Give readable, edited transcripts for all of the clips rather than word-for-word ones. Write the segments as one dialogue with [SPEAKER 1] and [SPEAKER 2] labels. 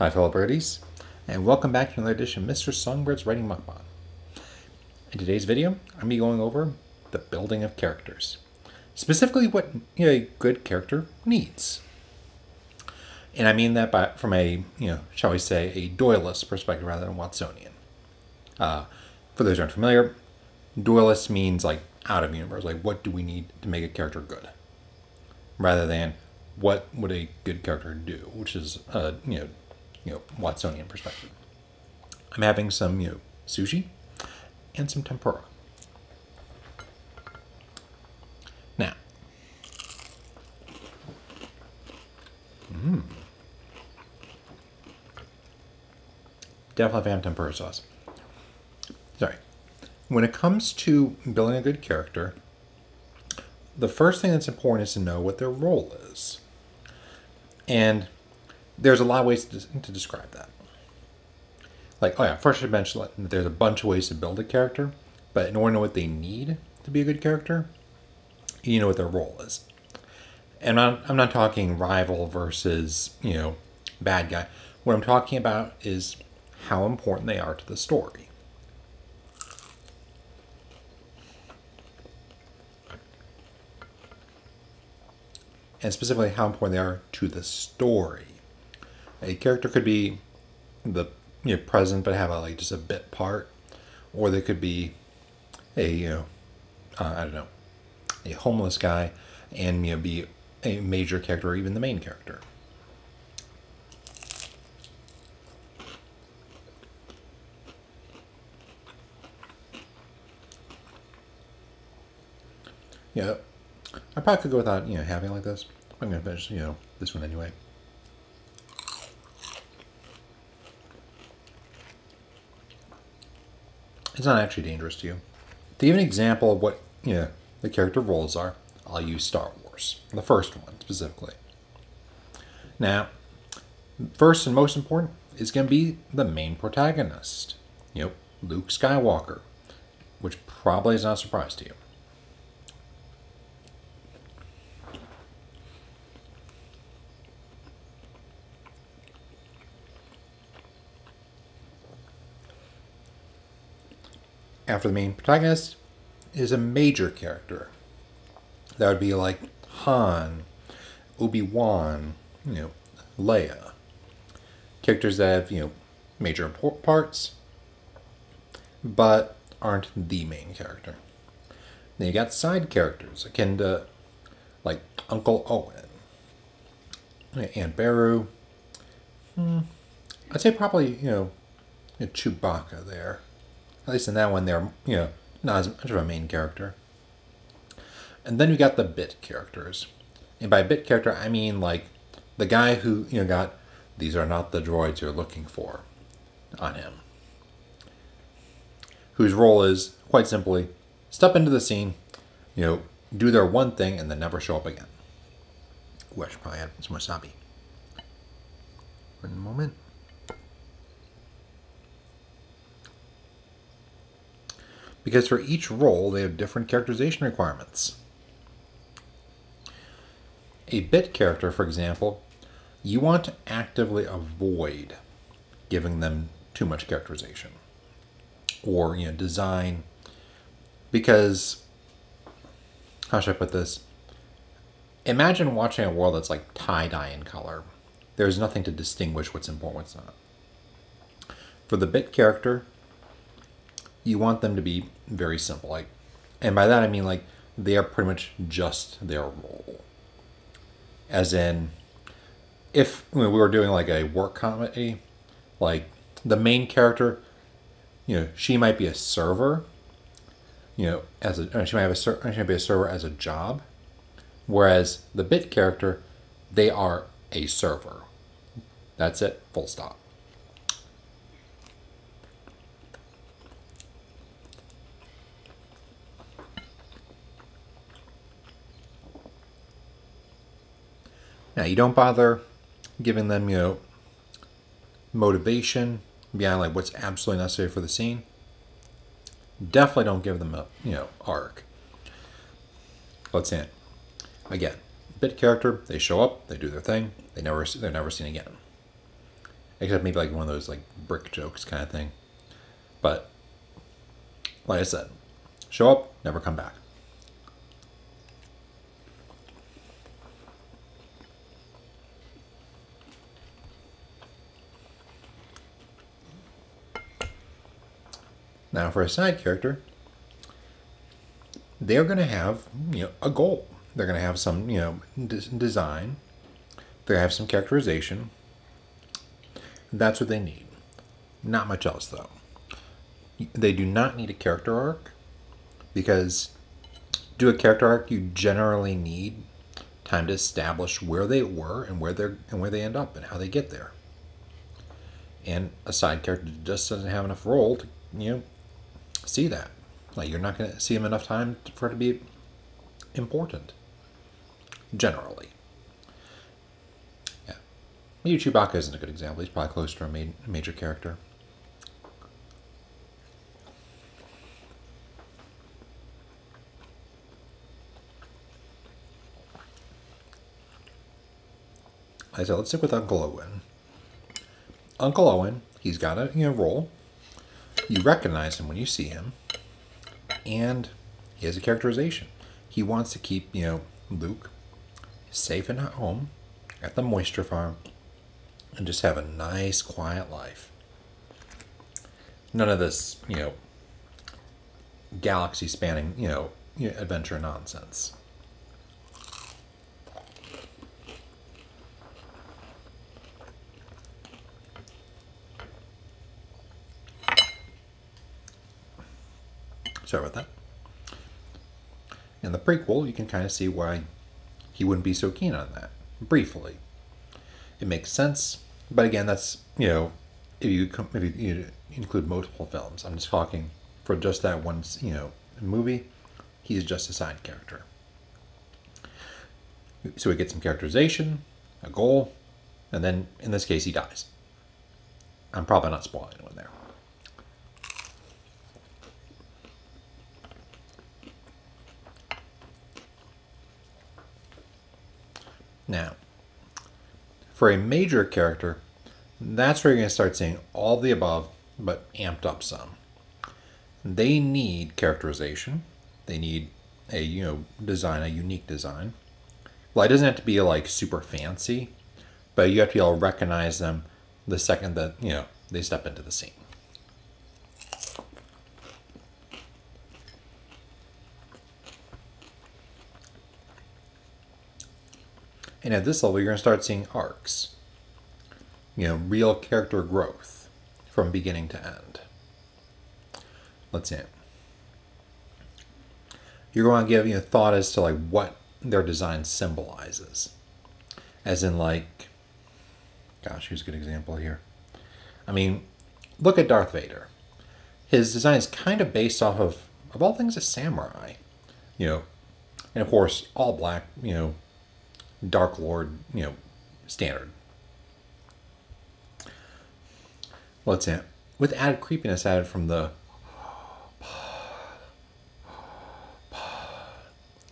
[SPEAKER 1] Hi fellow birdies, and welcome back to another edition of Mr. Songbird's Writing Mukbang. In today's video, I'm going to be going over the building of characters. Specifically what a good character needs. And I mean that from a, shall we say, a Doyleist perspective rather than Watsonian. For those who aren't familiar, Doyleist means like out of universe, like what do we need to make a character good? Rather than what would a good character do, which is, Watsonian perspective. I'm having some, sushi and some tempura. Now, definitely a fan of tempura sauce. Sorry. When it comes to building a good character, the first thing that's important is to know what their role is. And there's a lot of ways to describe that. Like, first I should mention that there's a bunch of ways to build a character, but in order to know what they need to be a good character, you know what their role is. And I'm not talking rival versus, bad guy. What I'm talking about is how important they are to the story. And specifically how important they are to the story. A character could be the present but have just a bit part, or they could be a a homeless guy and be a major character or even the main character. Yeah, I probably could go without having it like this. I'm gonna finish this one anyway. It's not actually dangerous to you. To give an example of what the character roles are, I'll use Star Wars, the first one specifically. Now, first and most important is going to be the main protagonist, Luke Skywalker, which probably is not a surprise to you. After the main protagonist is a major character. That would be like Han, Obi-Wan, Leia. Characters that have, major parts, but aren't the main character. Then you got side characters, akin to like Uncle Owen, Aunt Beru. I'd say probably, Chewbacca there. At least in that one, they're, not as much of a main character. And then you got the bit characters. And by bit character, I mean like the guy who, got "these are not the droids you're looking for" on him. Whose role is, quite simply, step into the scene, do their one thing, and then never show up again. Ooh, I should probably add some wasabi. One moment. Because for each role, they have different characterization requirements. A bit character, for example, you want to actively avoid giving them too much characterization. Or, design. Because, how should I put this? Imagine watching a world that's like tie-dye in color. There's nothing to distinguish what's important, what's not. For the bit character, you want them to be very simple, and by that I mean they are pretty much just their role. As in, if we were doing a work comedy, the main character, she might be a server, she might be a server as a job, whereas the bit character, they are a server. That's it, full stop. Now, you don't bother giving them, motivation beyond what's absolutely necessary for the scene. Definitely don't give them a, arc. Let's say it. Again, bit character, they show up, they do their thing, they're never seen again. except maybe like one of those like brick jokes kind of thing. But like I said, show up, never come back. Now for a side character, they're going to have, a goal. They're going to have some, design. They're going to have some characterization. That's what they need. Not much else, though. They do not need a character arc, because to do a character arc, you generally need time to establish where they were and where they end up and how they get there. And a side character just doesn't have enough role to, see that. Like, you're not going to see him enough time for it to be important. Generally. Yeah. Maybe Chewbacca isn't a good example. He's probably close to a major character. Like I said, let's stick with Uncle Owen. Uncle Owen, he's got a role. You recognize him when you see him. And he has a characterization. He wants to keep, Luke safe and at home at the moisture farm and just have a nice, quiet life. None of this, galaxy spanning, adventure nonsense. Sorry about that. In the prequel, you can kind of see why he wouldn't be so keen on that. Briefly, it makes sense, but again, that's if you include multiple films. I'm just talking for just that one movie. He's just a side character, so he gets some characterization, a goal, and then in this case, he dies. I'm probably not spoiling anyone there. Now, for a major character, that's where you're going to start seeing all the above, but amped up some. They need characterization. They need a design, a unique design. Well, it doesn't have to be like super fancy, but you have to be able to recognize them the second that they step into the scene. And at this level, you're going to start seeing arcs. Real character growth from beginning to end. Let's see. You're going to give thought as to what their design symbolizes. As in gosh, here's a good example here. I mean, look at Darth Vader. His design is kind of based off of all things, a samurai. And of course, all black, Dark Lord, standard. Let's see. With added creepiness added from the,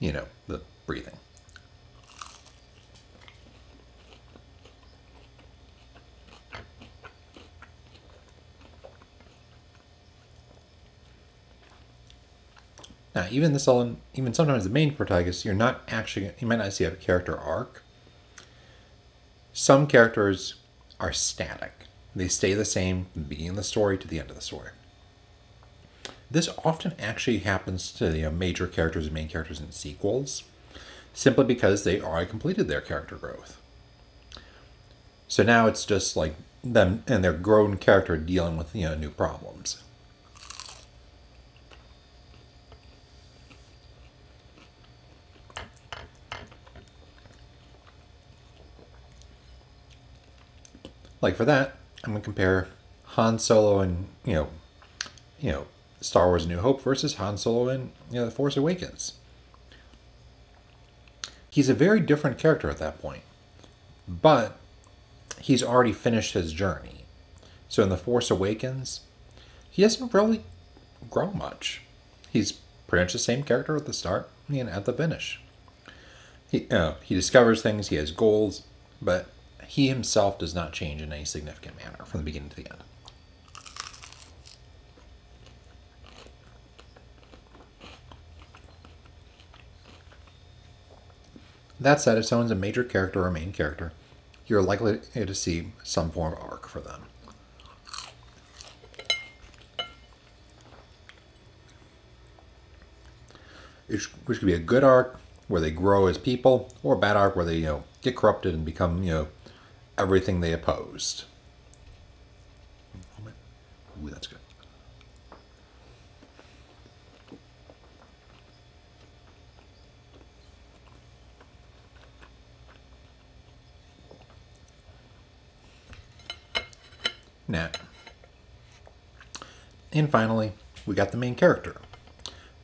[SPEAKER 1] the breathing. Now, even sometimes the main protagonist, you might not see a character arc. Some characters are static. They stay the same from the beginning of the story to the end of the story. This often actually happens to the major characters and main characters in sequels, simply because they already completed their character growth. So now it's just like them and their grown character dealing with new problems. Like for that, I'm going to compare Han Solo and, Star Wars New Hope versus Han Solo and, The Force Awakens. He's a very different character at that point, but he's already finished his journey. So in The Force Awakens, he doesn't really grow much. He's pretty much the same character at the start and at the finish. He discovers things, he has goals, but he himself does not change in any significant manner from the beginning to the end. That said, if someone's a major character or a main character, you're likely to see some form of arc for them. Which could be a good arc where they grow as people, or a bad arc where they get corrupted and become everything they opposed. Ooh, that's good. Now, and finally, we got the main character.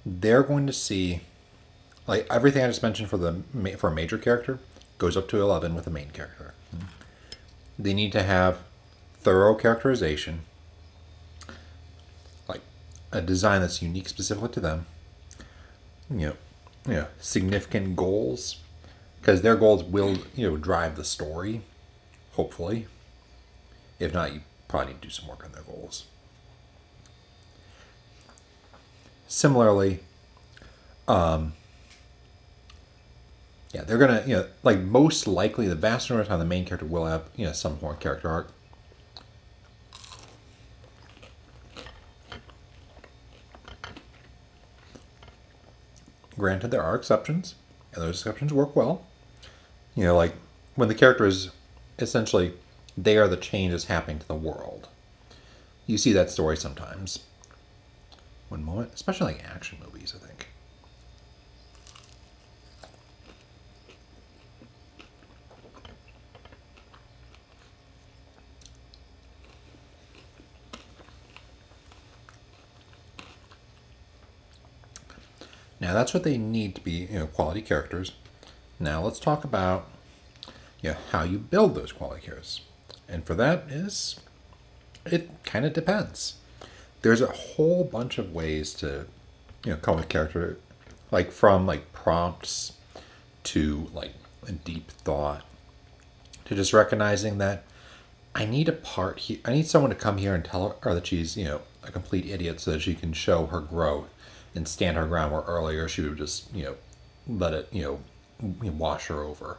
[SPEAKER 1] They're going to see, like everything I just mentioned for a major character goes up to 11 with a main character. They need to have thorough characterization, like a design that's unique specifically to them. Significant goals, because their goals will drive the story. Hopefully, if not, you probably need to do some work on their goals. Similarly, they're gonna, like most likely, the vast majority of the time, the main character will have, some form of character arc. Granted, there are exceptions, and those exceptions work well. Like when the character is essentially, they are the changes happening to the world. You see that story sometimes. One moment, especially like action movies, I think. Now that's what they need to be, quality characters. Now let's talk about, how you build those quality characters. And for that it kind of depends. There's a whole bunch of ways to, come with character, like from like prompts to like a deep thought to just recognizing that I need I need someone to come here and tell her that she's, a complete idiot so that she can show her growth and stand her ground where earlier she would just, let it, wash her over.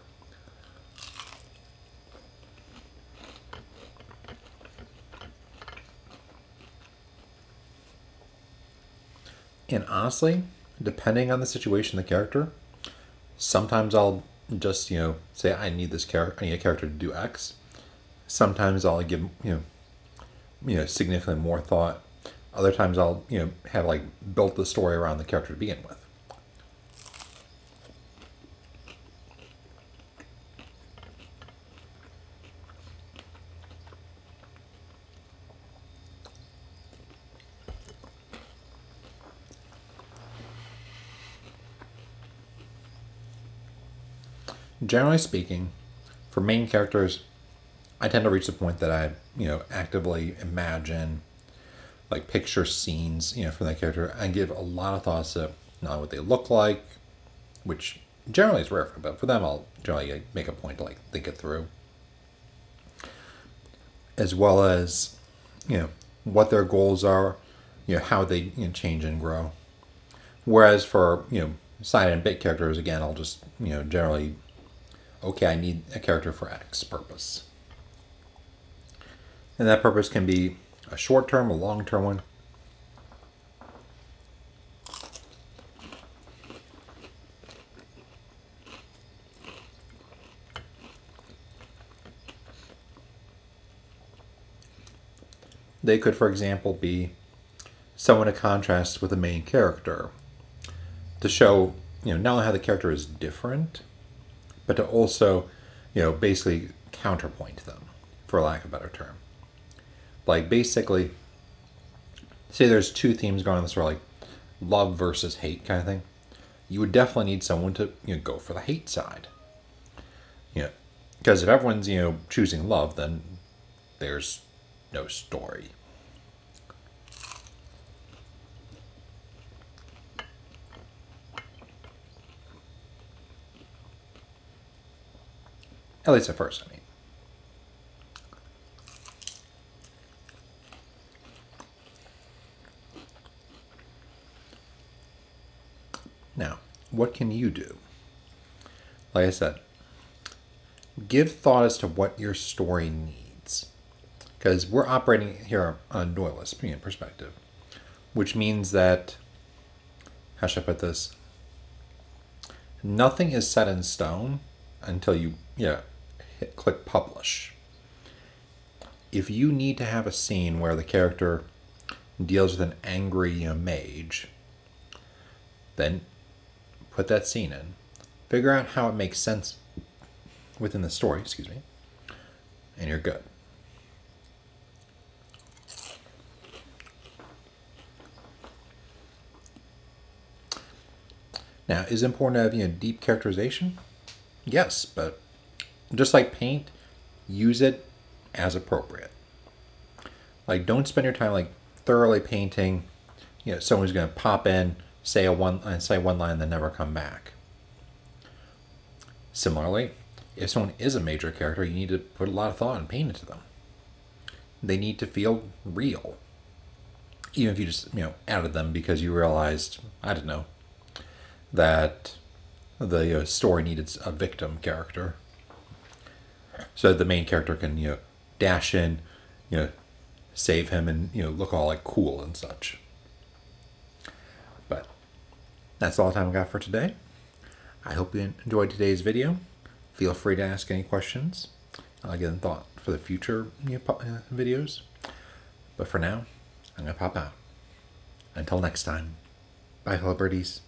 [SPEAKER 1] And honestly, depending on the situation, the character, sometimes I'll just, say I need this character, I need a character to do X. Sometimes I'll give, significantly more thought. Other times I'll, have like built the story around the character to begin with. Generally speaking, for main characters, I tend to reach the point that I, actively imagine, like picture scenes, from that character, and give a lot of thoughts to not what they look like, which generally is rare, but for them, I'll generally make a point to like think it through, as well as, what their goals are, how they change and grow. Whereas for side and bit characters, again, I'll just generally, okay, I need a character for X purpose. And that purpose can be a short-term, a long-term one. They could, for example, be someone to contrast with the main character to show, not only how the character is different, but to also, basically counterpoint them, for lack of a better term. Like basically, say there's two themes going on this, sort of like love versus hate kind of thing. You would definitely need someone to go for the hate side. Because if everyone's choosing love, then there's no story. At least at first, I mean. Now, what can you do? Like I said, give thought as to what your story needs. Because we're operating here on a dualist perspective, which means that, how should I put this? Nothing is set in stone until you click publish. If you need to have a scene where the character deals with an angry mage, then put that scene in. Figure out how it makes sense within the story, and you're good. Now, is it important to have deep characterization? Yes, but just like paint, use it as appropriate. Like, don't spend your time thoroughly painting. Someone who's going to pop in, say one line, and then never come back. Similarly, if someone is a major character, you need to put a lot of thought and paint into them. They need to feel real, even if you just added them because you realized, I don't know, that the story needed a victim character, so that the main character can dash in, save him, and look all cool and such. But that's all the time I got for today. I hope you enjoyed today's video. Feel free to ask any questions. I'll get thought for the future videos. But for now, I'm gonna pop out. Until next time, bye, fellow birdies.